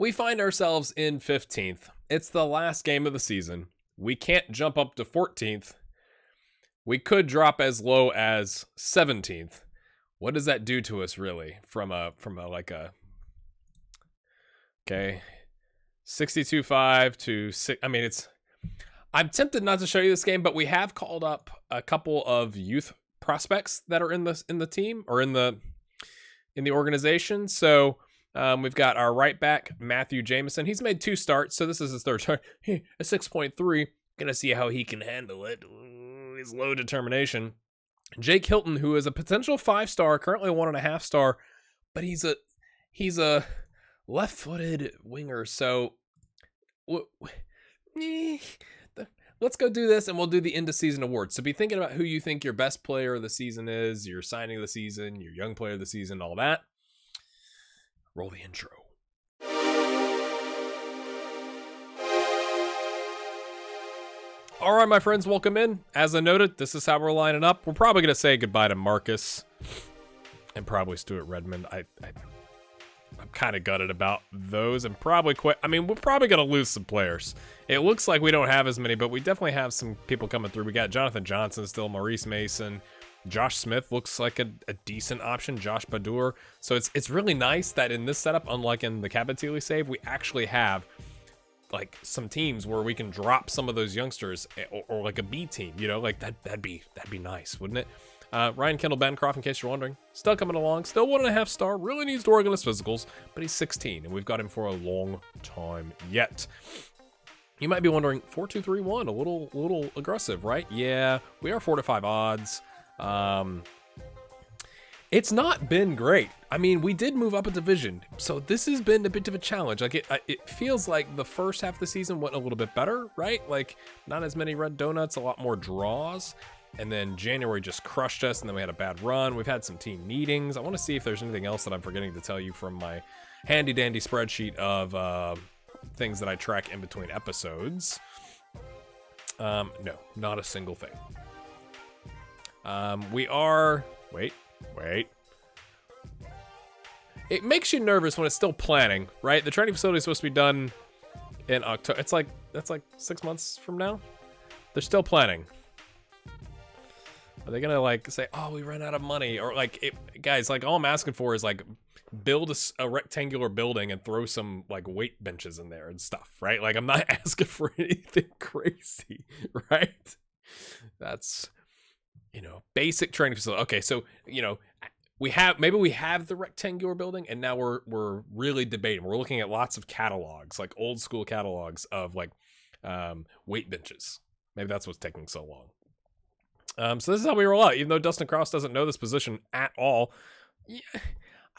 We find ourselves in 15th. It's the last game of the season. We can't jump up to 14th. We could drop as low as 17th. What does that do to us, really? From a okay, 62.5 to 6. I mean, I'm tempted not to show you this game, but we have called up a couple of youth prospects that are in the team or in the organization. So we've got our right back, Matthew Jameson. He's made 2 starts, so this is his 3rd start. A 6.3. Gonna see how he can handle it. Ooh, he's low determination. Jake Hilton, who is a potential 5-star, currently 1.5 star, but he's a left-footed winger. So let's go do this, and we'll do the end of season awards. So be thinking about who you think your best player of the season is, your signing of the season, your young player of the season, all that. Roll the intro. All right, my friends, welcome in. As I noted, this is how we're lining up. We're probably going to say goodbye to Marcus and probably Stuart Redmond. I'm kind of gutted about those and probably quit. I mean, we're probably going to lose some players. It looks like we don't have as many, but we definitely have some people coming through. We got Jonathan Johnson still, Maurice Mason. Josh Smith looks like a decent option. Josh Badur. So it's really nice that in this setup, unlike in the Cabatili save, we actually have like some teams where we can drop some of those youngsters or like a B team, you know, like that'd be nice, wouldn't it? Ryan Kendall Bancroft, in case you're wondering, still coming along, still 1.5 star, really needs to work on his physicals, but he's 16 and we've got him for a long time yet. You might be wondering, 4-2-3-1, a little aggressive, right? Yeah, we are 4-5 odds. It's not been great. I mean, we did move up a division, so this has been a bit of a challenge. Like it feels like the first half of the season went a little bit better, right? Like not as many red donuts, a lot more draws. And then January just crushed us, and then we had a bad run. We've had some team meetings. I want to see if there's anything else that I'm forgetting to tell you from my handy dandy spreadsheet of things that I track in between episodes. No, not a single thing. We are... Wait. It makes you nervous when it's still planning, right? The training facility is supposed to be done in October. That's like 6 months from now. They're still planning. Are they gonna like say, "Oh, we ran out of money," or like, guys? Like, all I'm asking for is like build a rectangular building and throw some like weight benches in there and stuff, right? Like, I'm not asking for anything crazy, right? That's, you know, basic training facility. Okay, so, you know, we have the rectangular building, and now we're really debating. We're looking at lots of catalogs, like old school catalogs of like weight benches. Maybe that's what's taking so long. So this is how we roll out. Even though Dustin Cross doesn't know this position at all, yeah,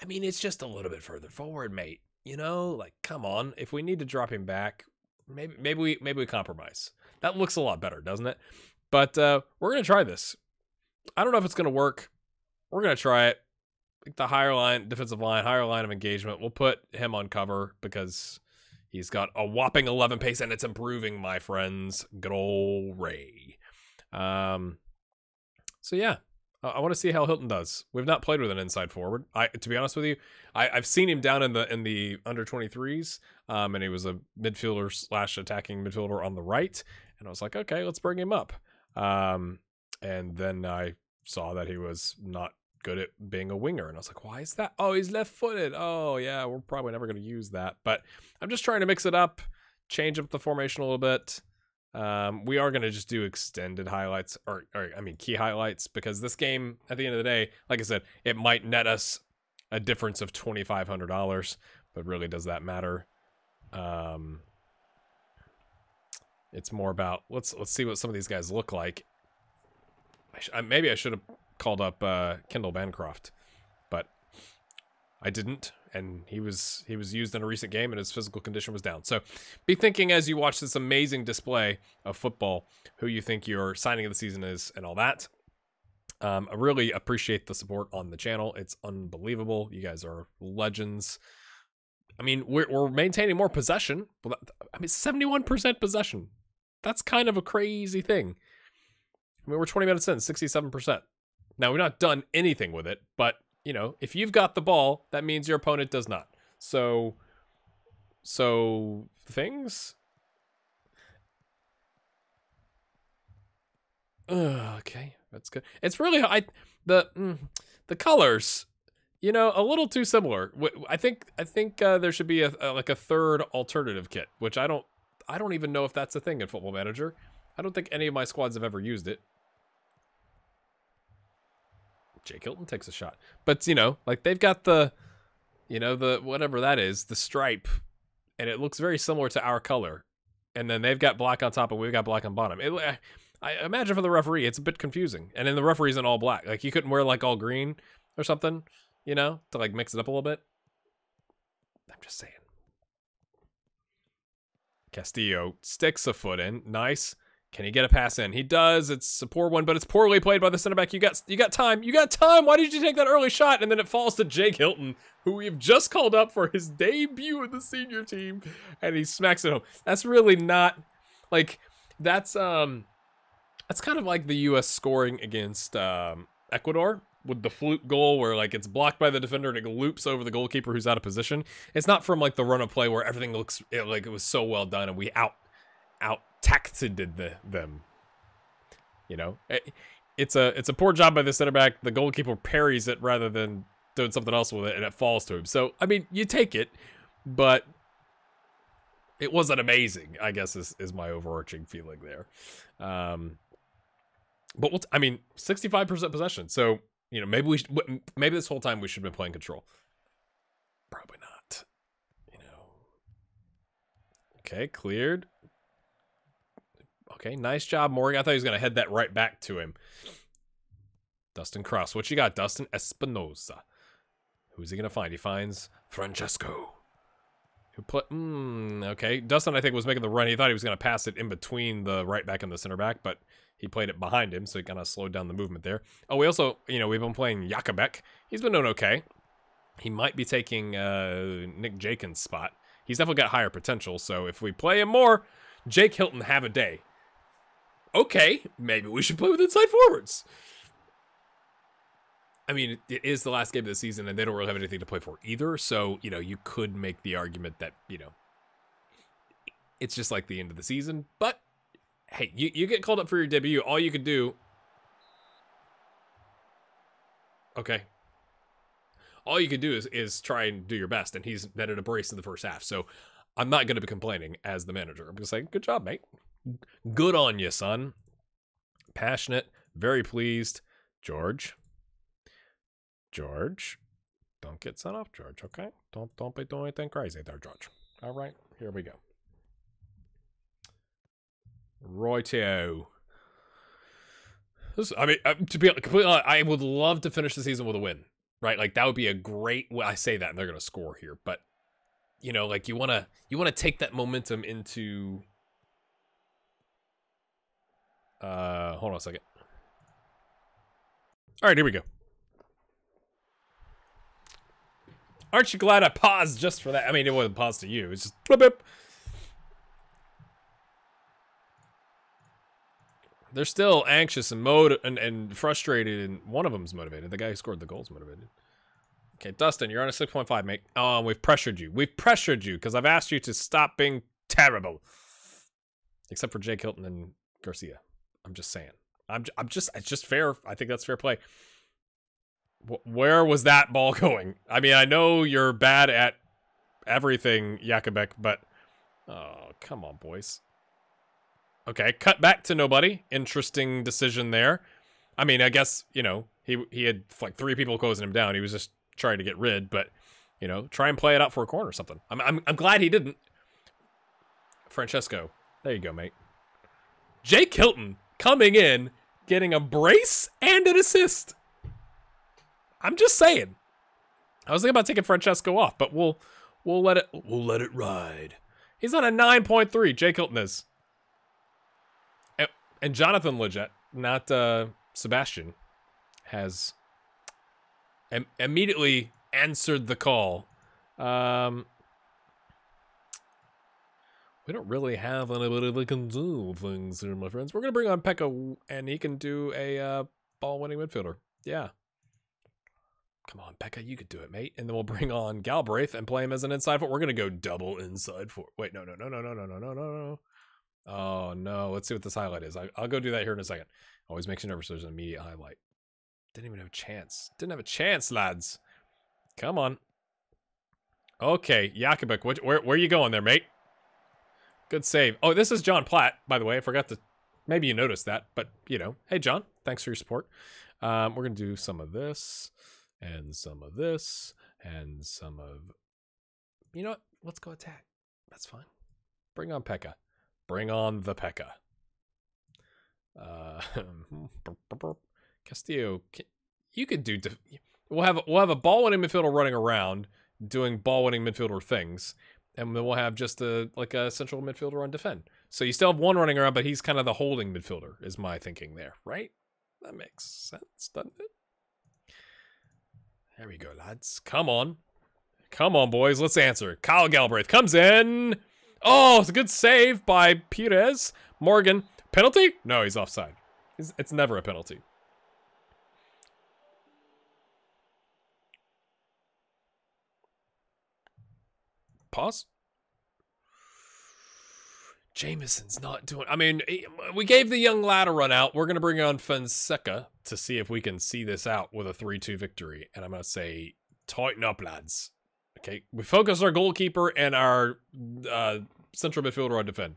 I mean, it's just a little bit further forward, mate. You know, like, come on. If we need to drop him back, maybe we compromise. That looks a lot better, doesn't it? But we're gonna try this. I don't know if it's gonna work. We're gonna try it. The higher line, defensive line, higher line of engagement. We'll put him on cover because he's got a whopping 11 pace, and it's improving, my friends. Good ol' Ray. So yeah, I want to see how Hilton does. We've not played with an inside forward. To be honest with you, I've seen him down in the under 23s, and he was a midfielder / attacking midfielder on the right, and I was like, okay, let's bring him up. And then I saw that he was not good at being a winger, and I was like, why is that? Oh, he's left-footed. Oh yeah, we're probably never going to use that, but I'm just trying to mix it up, change up the formation a little bit. We are going to just do extended highlights, or I mean key highlights, because this game, at the end of the day, like I said, it might net us a difference of $2,500, but really, does that matter? It's more about let's see what some of these guys look like. Maybe I should have called up Kendall Bancroft, but I didn't, and he was used in a recent game, and his physical condition was down. So be thinking as you watch this amazing display of football who you think your signing of the season is and all that. I really appreciate the support on the channel. It's unbelievable. You guys are legends. I mean, we're maintaining more possession. I mean, 71% possession. That's kind of a crazy thing. I mean, we're 20 minutes in, 67%. Now, we've not done anything with it, but, you know, if you've got the ball, that means your opponent does not. So, So things. Okay, that's good. It's really the colors, you know, a little too similar. I think there should be like a third alternative kit, which I don't even know if that's a thing in Football Manager. I don't think any of my squads have ever used it. Jake Hilton takes a shot, but you know, like they've got the, you know, the whatever that is, the stripe, and it looks very similar to our color, and then they've got black on top and we've got black on bottom. I imagine for the referee, it's a bit confusing. And then the referee's in all black. Like, you couldn't wear, like, all green or something, you know, to, like, mix it up a little bit. I'm just saying. Castillo sticks a foot in. Nice. Can he get a pass in? He does. It's a poor one, but it's poorly played by the center back. You got time. You got time. Why did you take that early shot? And then it falls to Jake Hilton, who we've just called up for his debut in the senior team, and he smacks it home. That's really not, like, that's kind of like the U.S. scoring against Ecuador with the fluke goal where, like, it's blocked by the defender and it loops over the goalkeeper who's out of position. It's not from, like, the run of play where everything looks like it was so well done and we out-tacted them. You know? It's a poor job by the center back. The goalkeeper parries it rather than doing something else with it, and it falls to him. So, I mean, you take it, but it wasn't amazing, I guess, is my overarching feeling there. But I mean, 65% possession. So, you know, maybe this whole time we should have been playing control. Probably not. You know. Okay, cleared. Okay, nice job, Morgan. I thought he was going to head that right back to him. Dustin Cross. What you got, Dustin? Espinosa. Who's he going to find? He finds Francesco. Who put... okay. Dustin, I think, was making the run. He thought he was going to pass it in between the right back and the center back, but he played it behind him, so he kind of slowed down the movement there. Oh, we also, you know, we've been playing Jakubek. He's been doing okay. He might be taking Nick Jakin's spot. He's definitely got higher potential, so if we play him more, Jake Hilton have a day. Okay, maybe we should play with inside forwards. I mean, it is the last game of the season, and they don't really have anything to play for either, so, you know, you could make the argument that, you know, it's just like the end of the season, but hey, you get called up for your debut. All you can do... Okay. All you can do is try and do your best, and he's netted a brace in the first half. So I'm not going to be complaining as the manager. I'm going to say, good job, mate. Good on you, son. Passionate. Very pleased. George. Don't get sent off, George, okay? Don't be doing anything crazy there, George. All right, here we go. Royteo. I mean, to be completely honest, I would love to finish the season with a win, right? Like, that would be a great... Well, I say that, and they're going to score here, but, you know, like, you want to take that momentum into... hold on a second. All right, here we go. Aren't you glad I paused just for that? I mean, it wasn't paused to you. It's just... Blip, blip. They're still anxious and frustrated, and one of them's motivated. The guy who scored the goal's motivated. Okay, Dustin, you're on a 6.5, mate. Oh, we've pressured you. We've pressured you because I've asked you to stop being terrible. Except for Jake Hilton and Garcia. I'm just saying. It's just fair. I think that's fair play. Where was that ball going? I mean, I know you're bad at everything, Jakubek, but... Oh, come on, boys. Okay, cut back to nobody. Interesting decision there. I mean, I guess, you know, he had like 3 people closing him down. He was just trying to get rid, but, you know, try and play it out for a corner or something. I'm glad he didn't. Francesco. There you go, mate. Jake Hilton coming in, getting a brace and an assist. I'm just saying. I was thinking about taking Francesco off, but we'll let it ride. He's on a 9.3. Jake Hilton is. And Jonathan Leggett, not Sebastian, has immediately answered the call. We don't really have anybody that can do things here, my friends. We're going to bring on Pekka, and he can do a ball-winning midfielder. Yeah. Come on, Becca, you could do it, mate. And then we'll bring on Galbraith and play him as an inside forward. We're going to go double inside forward. Wait, no. Oh, no. Let's see what this highlight is. I'll go do that here in a second. Always makes you nervous. There's an immediate highlight. Didn't even have a chance. Didn't have a chance, lads. Come on. Okay, Jakubik, where are you going there, mate? Good save. Oh, this is John Platt, by the way. I forgot to... Maybe you noticed that, but, you know. Hey, John. Thanks for your support. We're going to do some of this, and some of this, and some of... You know what? Let's go attack. That's fine. Bring on Pekka. Bring on the Pekka. Castillo, you could do... We'll have a ball-winning midfielder running around, doing ball-winning midfielder things, and then we'll have just a central midfielder on defend. So you still have one running around, but he's kind of the holding midfielder, is my thinking there, right? That makes sense, doesn't it? There we go, lads. Come on. Come on, boys. Let's answer. Kyle Galbraith comes in. Oh, it's a good save by Pires. Morgan. Penalty? No, he's offside. It's never a penalty. Pause. Jameson's not doing... I mean, we gave the young lad a run out. We're going to bring on Fonseca to see if we can see this out with a 3-2 victory. And I'm going to say, tighten up, lads. Okay, we focus our goalkeeper and our central midfielder on defend.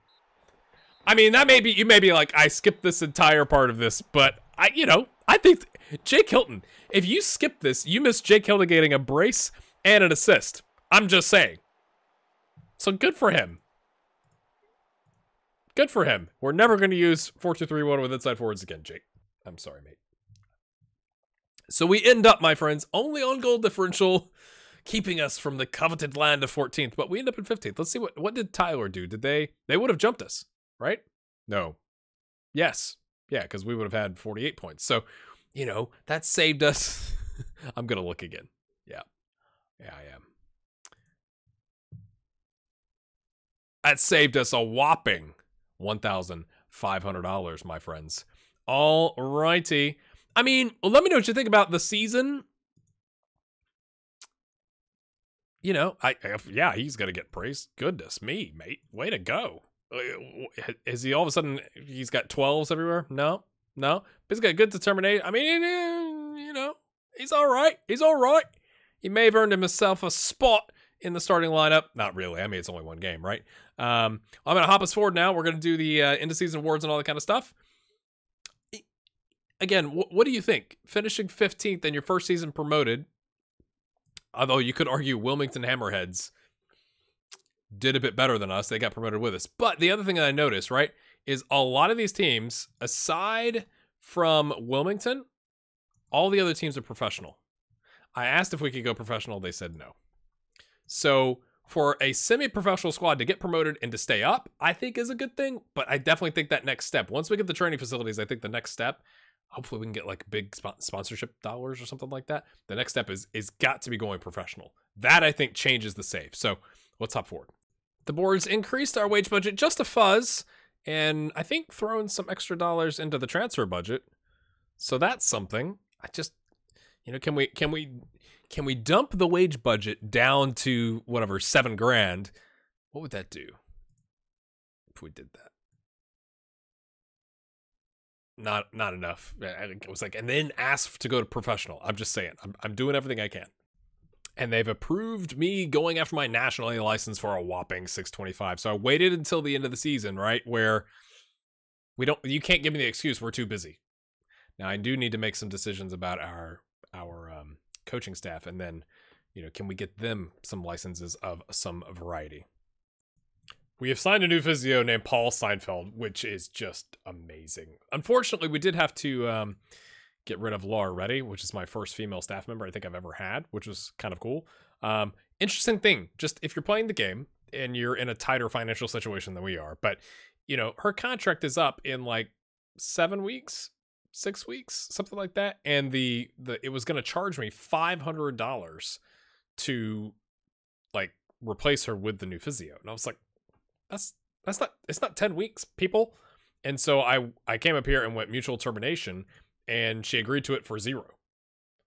I mean, that may be... You may be like, I skipped this entire part of this, but I think... Jake Hilton, if you skip this, you miss Jake Hilton getting a brace and an assist. I'm just saying. So good for him. Good for him. We're never going to use 4-2-3-1 with inside forwards again, Jake. I'm sorry, mate. So we end up, my friends, only on goal differential, keeping us from the coveted land of 14th, but we end up in 15th. Let's see what did Tyler do? Did they would have jumped us, right? No. Yes. Yeah, because we would have had 48 points. So, you know, that saved us. I'm going to look again. Yeah. Yeah, I am. That saved us a whopping $1,500, my friends. All righty. I mean, let me know what you think about the season. You know, yeah, he's gonna get praised. Goodness me, mate. Way to go. Is he all of a sudden, he's got 12s everywhere? No. But he's got good determination. I mean, you know, he's all right. He may have earned himself a spot in the starting lineup. Not really. I mean, it's only one game, right? I'm going to hop us forward now. We're going to do the end-of-season awards and all that kind of stuff. Again, what do you think? Finishing 15th in your first season promoted, although you could argue Wilmington Hammerheads did a bit better than us. They got promoted with us. But the other thing that I noticed, right, is a lot of these teams, aside from Wilmington, all the other teams are professional. I asked if we could go professional. They said no. So for a semi-professional squad to get promoted and to stay up, I think is a good thing. But I definitely think that next step, once we get the training facilities, I think the next step, hopefully we can get like big sponsorship dollars or something like that. The next step is got to be going professional. That I think changes the save. So let's hop forward. The boards increased our wage budget just a fuzz, and I think thrown some extra dollars into the transfer budget. So that's something. I just, you know, can we dump the wage budget down to whatever, $7,000? What would that do if we did that? Not enough. It was like, and then ask to go to professional. I'm just saying, I'm doing everything I can. And they've approved me going after my national A license for a whopping $625. So I waited until the end of the season, right? Where you can't give me the excuse we're too busy. Now I do need to make some decisions about our coaching staff, and then, you know, can we get them some licenses of some variety? We have signed a new physio named Paul Seinfeld, which is just amazing. Unfortunately, we did have to get rid of Laura Reddy, which is my first female staff member I think I've ever had, which was kind of cool. Interesting thing, just if you're playing the game and you're in a tighter financial situation than we are, but, you know, her contract is up in like 7 weeks, 6 weeks, something like that, and it was going to charge me $500 to like replace her with the new physio, and I was like, it's not 10 weeks, people. And so I came up here and went mutual termination, and she agreed to it for $0.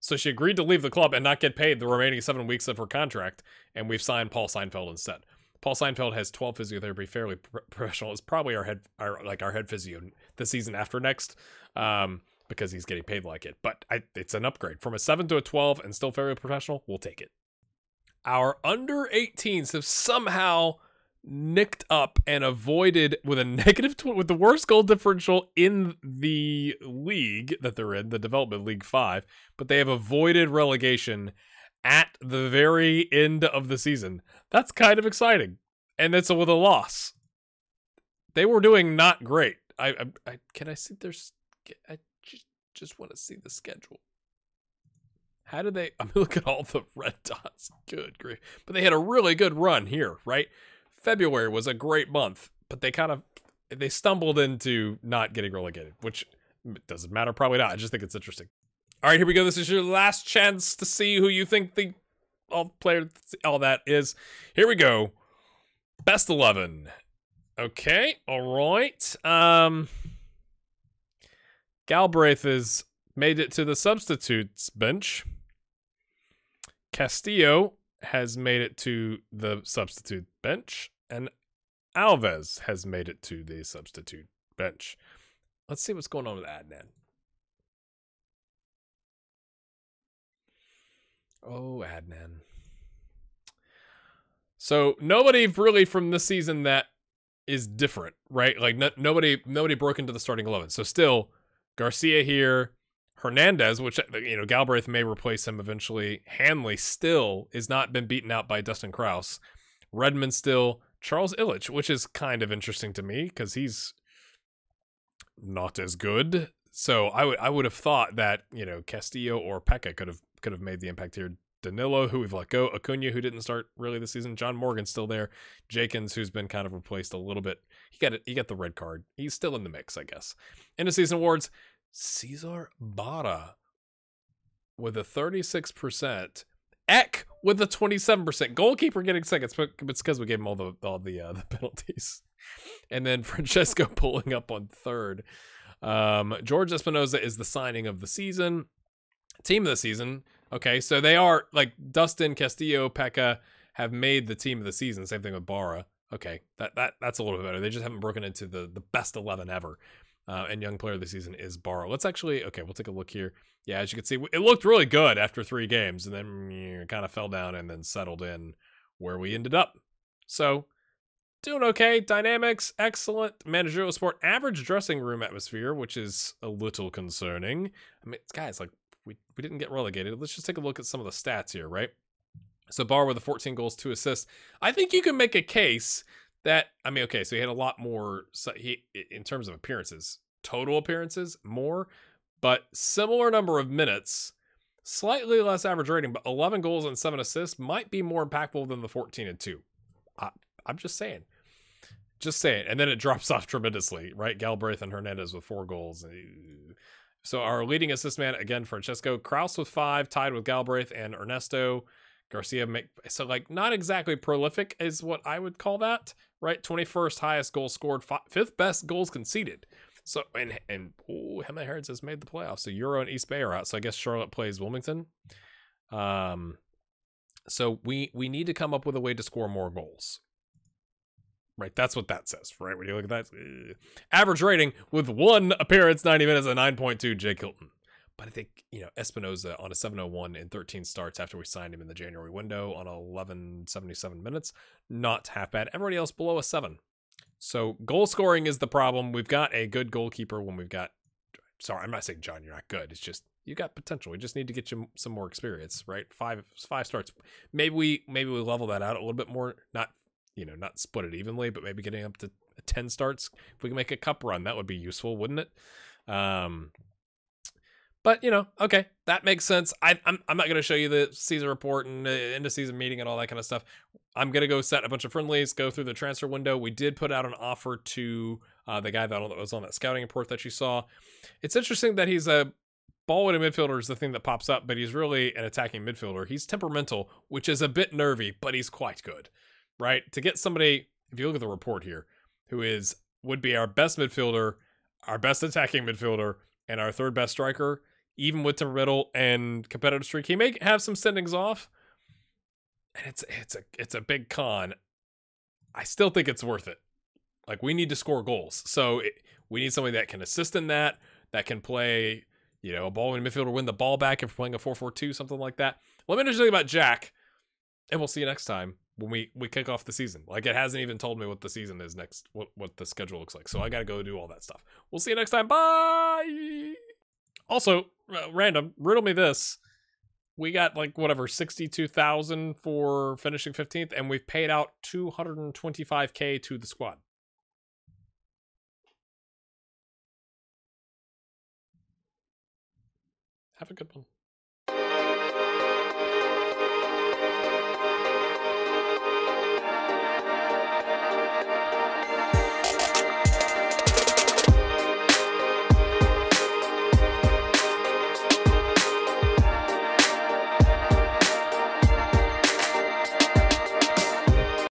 So she agreed to leave the club and not get paid the remaining 7 weeks of her contract, and we've signed Paul Seinfeld instead. Paul Seinfeld has 12 physiotherapy, fairly professional. Is probably our head physio this season after next, because he's getting paid like it. But it's an upgrade from a 7 to a 12 and still fairly professional. We'll take it. Our under 18s have somehow nicked up and avoided with a negative with the worst goal differential in the league that they're in, the Development League 5, but they have avoided relegation at the very end of the season. That's kind of exciting, and it's with a loss. They were doing not great. Can I see I just want to see the schedule. How did they? I mean, look at all the red dots. Good grief! But they had a really good run here, right? February was a great month, but they stumbled into not getting relegated, which doesn't matter, probably not. I just think it's interesting. All right, here we go. This is your last chance to see who you think the all that is. Here we go. Best 11. Okay, all right. Galbraith has made it to the substitutes bench. Castillo has made it to the substitute bench, and Alves has made it to the substitute bench. Let's see what's going on with Adnan. Oh, Adnan. So nobody really from this season that is different, right? Like nobody broke into the starting 11. So still Garcia here, Hernandez, which, you know, Galbraith may replace him eventually. Hanley still is not been beaten out by Dustin Krause. Redmond still. Charles Illich, which is kind of interesting to me because he's not as good. So I would have thought that, you know, Castillo or Pekka could have made the impact here. Danilo, who we've let go. Acuna, who didn't start really this season. John Morgan's still there. Jenkins, who's been kind of replaced a little bit. He got the red card. He's still in the mix, I guess. End of season awards. Cesar Barra with a 36%. Eck with a 27%. Goalkeeper getting second. It's because we gave him all the penalties. And then Francesco pulling up on third. George Espinoza is the signing of the season. Team of the season. Okay, so they are, like, Dustin, Castillo, Pekka have made the team of the season. Same thing with Barra. Okay, that's a little bit better. They just haven't broken into the best 11 ever. And young player of the season is Barra. Let's actually, okay, we'll take a look here. Yeah, as you can see, it looked really good after 3 games, and then kind of fell down and then settled in where we ended up. So, doing okay. Dynamics, excellent. Managerial support, average dressing room atmosphere, which is a little concerning. I mean, guys, like, we didn't get relegated. Let's just take a look at some of the stats here, right? So, Barra with the 14 goals, 2 assists. I think you can make a case that, I mean, okay, so he had a lot more, in terms of appearances, total appearances, more, but similar number of minutes, slightly less average rating, but 11 goals and 7 assists might be more impactful than the 14 and 2. I'm just saying. Just saying. And then it drops off tremendously, right? Galbraith and Hernandez with 4 goals. So our leading assist man, again, Francesco. Krause with 5, tied with Galbraith and Ernesto. Garcia, so like not exactly prolific is what I would call that, right? 21st highest goal scored, 5th best goals conceded. So, and Hema Herons has made the playoffs. So Euro and East Bay are out. So I guess Charlotte plays Wilmington. So we need to come up with a way to score more goals. Right, that's what that says, right? When you look at that, average rating with 1 appearance, 90 minutes, a 9.2, Jake Hilton. But I think, you know, Espinoza on a 701 in 13 starts after we signed him in the January window on 1177 minutes. Not half bad. Everybody else below a 7. So goal scoring is the problem. We've got a good goalkeeper when we've got, sorry, I'm not saying, John, you're not good. It's just, you got potential. We just need to get you some more experience, right? 5 starts. Maybe we level that out a little bit more. Not, you know, not split it evenly, but maybe getting up to 10 starts. If we can make a cup run, that would be useful, wouldn't it? But, you know, okay, that makes sense. I'm not going to show you the season report and end of season meeting and all that kind of stuff. I'm going to go set a bunch of friendlies, go through the transfer window. We did put out an offer to the guy that was on that scouting report that you saw. It's interesting that he's a ball-winning midfielder is the thing that pops up, but he's really an attacking midfielder. He's temperamental, which is a bit nervy, but he's quite good, right? To get somebody, if you look at the report here, who would be our best midfielder, our best attacking midfielder, and our 3rd best striker, even with Tim Riddle and competitive streak. He may have some sendings off, and it's a big con. I still think it's worth it. Like, we need to score goals, so we need somebody that can assist in that can play, you know, a ball in midfield or win the ball back if we're playing a 4-4-2, something like that. Let me know something about Jack, and we'll see you next time when we kick off the season. Like, it hasn't even told me what the season is next, what the schedule looks like, so I gotta go do all that stuff. We'll see you next time. Bye! Also, random, riddle me this. We got, like, whatever, 62,000 for finishing 15th, and we've paid out 225K to the squad. Have a good one.